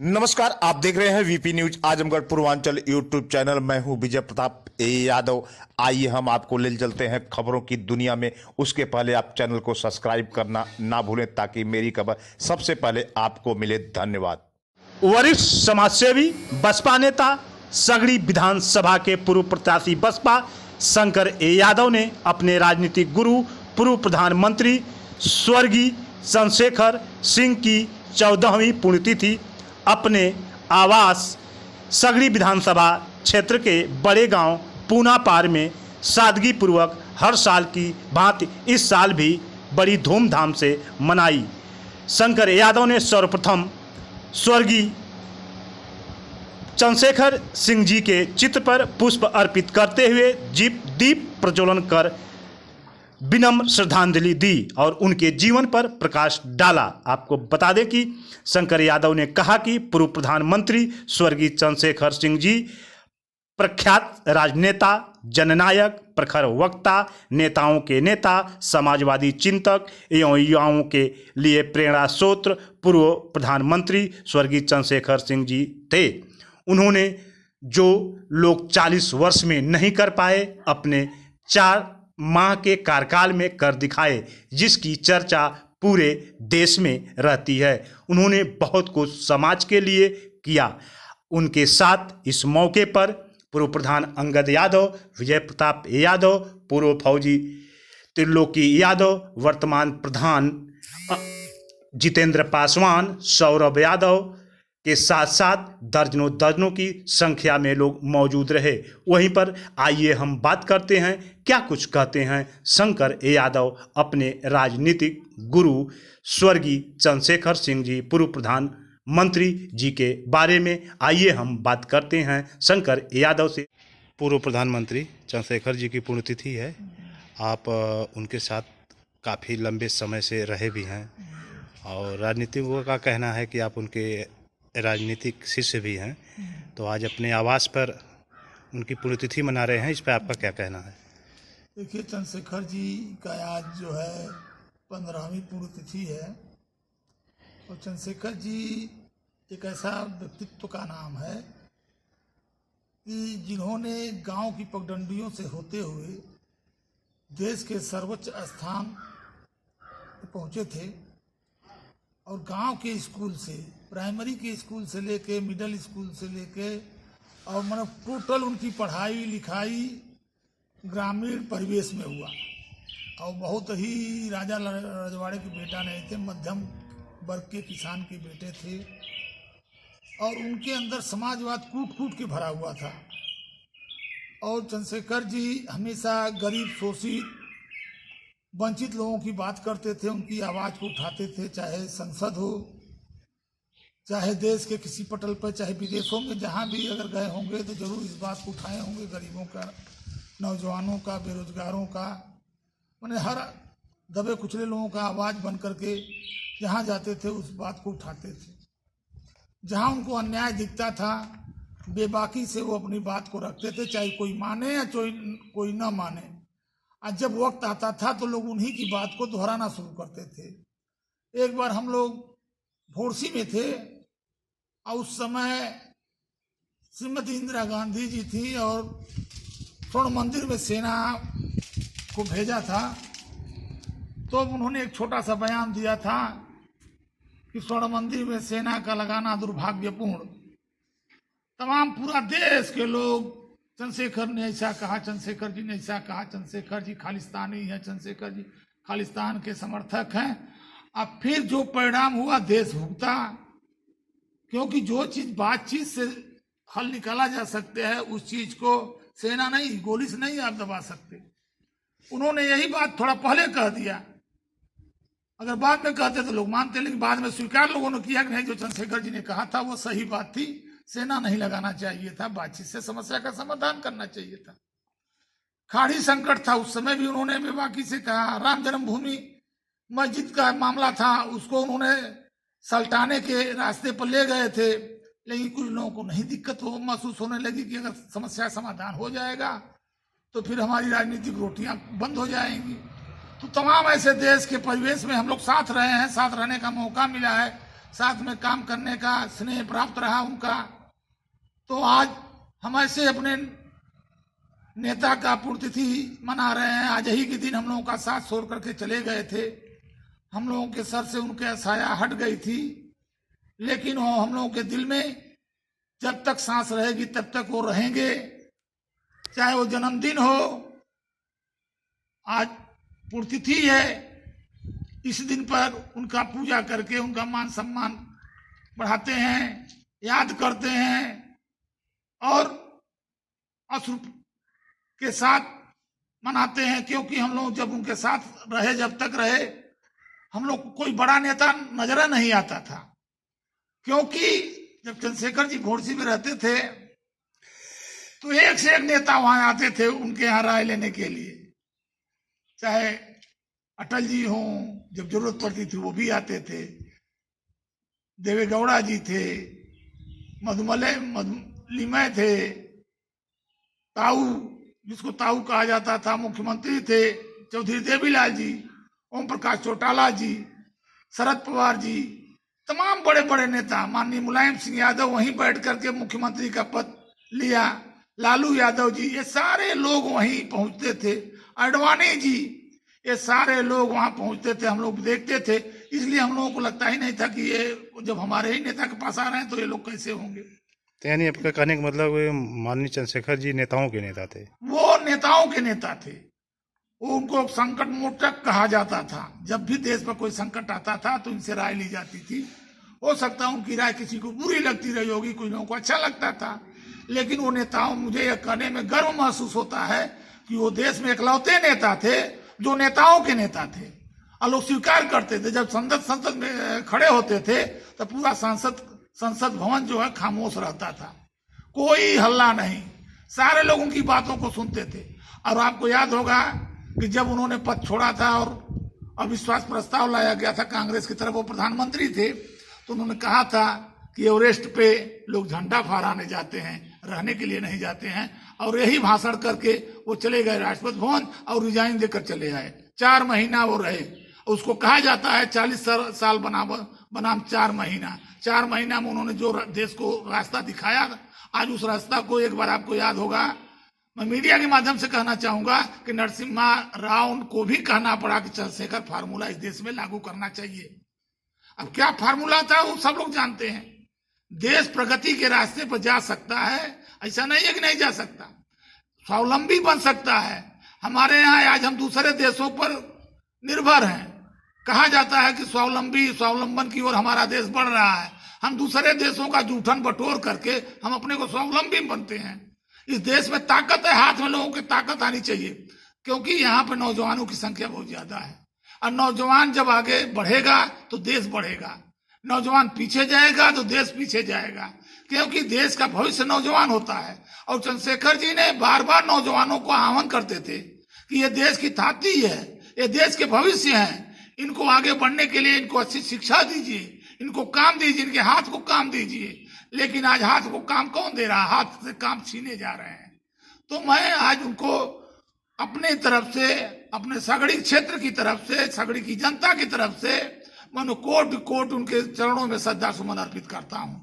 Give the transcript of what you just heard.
नमस्कार, आप देख रहे हैं VP news Azamgarh Purvanchal YouTube channel. मैं हूं विजय प्रताप यादव। आइए हम आपको ले चलते हैं खबरों की दुनिया में। उसके पहले आप चैनल को सब्सक्राइब करना ना भूलें ताकि मेरी खबर सबसे पहले आपको मिले। धन्यवाद। वरिष्ठ समाजसेवी बसपा नेता सगड़ी विधानसभा के पूर्व प्रत्याशी बसपा शंकर यादव ने अपने राजनीतिक गुरु पूर्व प्रधानमंत्री स्वर्गीय चंद्रशेखर सिंह की 14वीं पुण्यतिथि अपने आवास सगड़ी विधानसभा क्षेत्र के बड़े गांव पूनापार में सादगी पूर्वक हर साल की भांति इस साल भी बड़ी धूमधाम से मनाई। शंकर यादव ने सर्वप्रथम स्वर्गीय चंद्रशेखर सिंह जी के चित्र पर पुष्प अर्पित करते हुए दीप प्रज्वलन कर विनम्र श्रद्धांजलि दी और उनके जीवन पर प्रकाश डाला। आपको बता दें कि शंकर यादव ने कहा कि पूर्व प्रधानमंत्री स्वर्गीय चंद्रशेखर सिंह जी प्रख्यात राजनेता, जननायक, प्रखर वक्ता, नेताओं के नेता, समाजवादी चिंतक एवं युवाओं के लिए प्रेरणा स्रोत पूर्व प्रधानमंत्री स्वर्गीय चंद्रशेखर सिंह जी थे। उन्होंने जो लोग 40 वर्ष में नहीं कर पाए, अपने 4 माह के कार्यकाल में कर दिखाए, जिसकी चर्चा पूरे देश में रहती है। उन्होंने बहुत कुछ समाज के लिए किया। उनके साथ इस मौके पर पूर्व प्रधान अंगद यादव, विजय प्रताप यादव, पूर्व फौजी त्रिलोकी यादव, वर्तमान प्रधान जितेंद्र पासवान, सौरभ यादव के साथ साथ दर्जनों की संख्या में लोग मौजूद रहे। वहीं पर आइए हम बात करते हैं क्या कुछ कहते हैं शंकर यादव अपने राजनीतिक गुरु स्वर्गीय चंद्रशेखर सिंह जी पूर्व प्रधानमंत्री जी के बारे में। आइए हम बात करते हैं शंकर यादव से। पूर्व प्रधानमंत्री चंद्रशेखर जी की पुण्यतिथि है। आप उनके साथ काफ़ी लंबे समय से रहे भी हैं और राजनीतिकों का कहना है कि आप उनके राजनीतिक शिष्य भी हैं। तो आज अपने आवास पर उनकी पुण्यतिथि मना रहे हैं, इस पर आपका क्या कहना है? देखिए, चंद्रशेखर जी का आज जो है 15वीं पुण्यतिथि है और चंद्रशेखर जी एक ऐसा व्यक्तित्व का नाम है कि जिन्होंने गांव की पगडंडियों से होते हुए देश के सर्वोच्च स्थान पहुंचे थे और गांव के स्कूल से, प्राइमरी के स्कूल से लेके मिडिल स्कूल से लेके और मतलब टोटल उनकी पढ़ाई लिखाई ग्रामीण परिवेश में हुआ। और बहुत ही राजा रजवाड़े के बेटा नहीं थे, मध्यम वर्ग के किसान के बेटे थे और उनके अंदर समाजवाद कूट कूट के भरा हुआ था। और चंद्रशेखर जी हमेशा गरीब, शोषित, वंचित लोगों की बात करते थे, उनकी आवाज़ को उठाते थे, चाहे संसद हो, चाहे देश के किसी पटल पर, चाहे विदेशों में जहाँ भी अगर गए होंगे तो जरूर इस बात को उठाए होंगे, गरीबों का, नौजवानों का, बेरोजगारों का, मैंने हर दबे कुचले लोगों का आवाज़ बन करके जहाँ जाते थे उस बात को उठाते थे। जहाँ उनको अन्याय दिखता था बेबाकी से वो अपनी बात को रखते थे, चाहे कोई माने या कोई न माने। और जब वक्त आता था तो लोग उन्हीं की बात को दोहराना शुरू करते थे। एक बार हम लोग भोरसी में थे और उस समय श्रीमती इंदिरा गांधी जी थी और स्वर्ण मंदिर में सेना को भेजा था। तो उन्होंने एक छोटा सा बयान दिया था कि स्वर्ण मंदिर में सेना का लगाना दुर्भाग्यपूर्ण। तमाम पूरा देश के लोग, चंद्रशेखर ने ऐसा कहा, चंद्रशेखर जी ने ऐसा कहा, चंद्रशेखर जी खालिस्तानी है, चंद्रशेखर जी खालिस्तान के समर्थक हैं। अब फिर जो परिणाम हुआ देश भुगता, क्योंकि जो चीज बातचीत से हल निकाला जा सकते हैं उस चीज को सेना नहीं, गोली से नहीं आप दबा सकते। उन्होंने यही बात थोड़ा पहले कह दिया। अगर बाद में कहते तो लोग मानते, लेकिन बाद में स्वीकार लोगों ने किया कि नहीं, जो चंद्रशेखर जी ने कहा था वो सही बात थी, सेना नहीं लगाना चाहिए था, बातचीत से समस्या का समाधान करना चाहिए था। खाड़ी संकट था, उस समय भी उन्होंने बेबाकी से कहा। राम जन्मभूमि मस्जिद का मामला था, उसको उन्होंने सल्टाने के रास्ते पर ले गए थे, लेकिन कुछ लोगों को नहीं दिक्कत हो महसूस होने लगी कि अगर समस्या समाधान हो जाएगा तो फिर हमारी राजनीतिक रोटियां बंद हो जाएंगी। तो तमाम ऐसे देश के परिवेश में हम लोग साथ रहे हैं, साथ रहने का मौका मिला है। साथ में काम करने का स्नेह प्राप्त रहा उनका। तो आज हम ऐसे अपने नेता का पुण्यतिथि मना रहे हैं। आज ही के दिन हम लोगों का साथ छोड़ करके चले गए थे। हम लोगों के सर से उनके साया हट गई थी, लेकिन वो हम लोगों के दिल में जब तक सांस रहेगी तब तक वो रहेंगे। चाहे वो जन्मदिन हो, आज पुण्यतिथि है, इस दिन पर उनका पूजा करके उनका मान सम्मान बढ़ाते हैं, याद करते हैं और अश्रु के साथ मनाते हैं। क्योंकि हम लोग जब उनके साथ रहे, जब तक रहे, हम लोग को कोई बड़ा नेता नजर नहीं आता था। क्योंकि जब चंद्रशेखर जी घोड़सी में रहते थे तो एक से एक नेता वहां आते थे उनके यहाँ राय लेने के लिए। चाहे अटल जी हों, जब जरूरत पड़ती थी वो भी आते थे। देवेगौड़ा जी थे, मधुलिमय थे, ताऊ जिसको ताऊ कहा जाता था, मुख्यमंत्री थे चौधरी देवीलाल जी, ओम प्रकाश चौटाला जी, शरद पवार जी, तमाम बड़े बड़े नेता, माननीय मुलायम सिंह यादव वहीं बैठ करके मुख्यमंत्री का पद लिया, लालू यादव जी, ये सारे लोग वहीं पहुंचते थे, आडवाणी जी, ये सारे लोग वहां पहुंचते थे, हम लोग देखते थे। इसलिए हम लोगों को लगता ही नहीं था कि ये जब हमारे ही नेता के पास आ रहे हैं तो ये लोग कैसे होंगे। तो यानी आपका कहने का मतलब माननीय चंद्रशेखर जी नेताओं के नेता थे? वो नेताओं के नेता थे। वो उनको संकट मोचक कहा जाता था। जब भी देश पर कोई संकट आता था तो इनसे राय ली जाती थी। हो सकता है उनकी राय किसी को बुरी लगती रही होगी, कुछ लोगों को अच्छा लगता था, लेकिन वो नेताओं, मुझे यह कहने में गर्व महसूस होता है कि वो देश में इकलौते नेता थे जो नेताओं के नेता थे और लोग स्वीकार करते थे। जब संसद में खड़े होते थे तो पूरा संसद भवन जो है खामोश रहता था, कोई हल्ला नहीं, सारे लोग उनकी बातों को सुनते थे। और आपको याद होगा कि जब उन्होंने पद छोड़ा था और अविश्वास प्रस्ताव लाया गया था कांग्रेस की तरफ, वो प्रधानमंत्री थे, तो उन्होंने कहा था कि एवरेस्ट पे लोग झंडा फहराने जाते हैं, रहने के लिए नहीं जाते हैं। और यही भाषण करके वो चले गए राष्ट्रपति भवन और रिजाइन देकर चले आए। 4 महीना वो रहे। उसको कहा जाता है 40 साल बनाम 4 महीना। 4 महीना में उन्होंने जो देश को रास्ता दिखाया, आज उस रास्ता को एक बार आपको याद होगा, मैं मीडिया के माध्यम से कहना चाहूंगा कि नरसिम्हा राव को भी कहना पड़ा कि चंद्रशेखर फार्मूला इस देश में लागू करना चाहिए। अब क्या फार्मूला था वो सब लोग जानते हैं। देश प्रगति के रास्ते पर जा सकता है, ऐसा नहीं है कि नहीं जा सकता, स्वावलंबी बन सकता है। हमारे यहाँ आज हम दूसरे देशों पर निर्भर हैं। कहा जाता है कि स्वावलंबन की ओर हमारा देश बढ़ रहा है। हम दूसरे देशों का जूठन बटोर करके हम अपने को स्वावलंबी बनते हैं। इस देश में ताकत है, हाथ में लोगों की ताकत आनी चाहिए, क्योंकि यहाँ पे नौजवानों की संख्या बहुत ज्यादा है। और नौजवान जब आगे बढ़ेगा तो देश बढ़ेगा, नौजवान पीछे जाएगा तो देश पीछे जाएगा, क्योंकि देश का भविष्य नौजवान होता है। और चंद्रशेखर जी ने बार बार नौजवानों को आह्वान करते थे कि ये देश की ताकत है, ये देश के भविष्य हैं, इनको आगे बढ़ने के लिए इनको अच्छी शिक्षा दीजिए, इनको काम दीजिए, इनके हाथ को काम दीजिए। लेकिन आज हाथ को काम कौन दे रहा है? हाथ से काम छीने जा रहे हैं। तो मैं आज उनको अपने तरफ से, अपने सगड़ी क्षेत्र की तरफ से, सगड़ी की जनता की तरफ से मैं कोट उनके चरणों में श्रद्धा सुमन अर्पित करता हूं।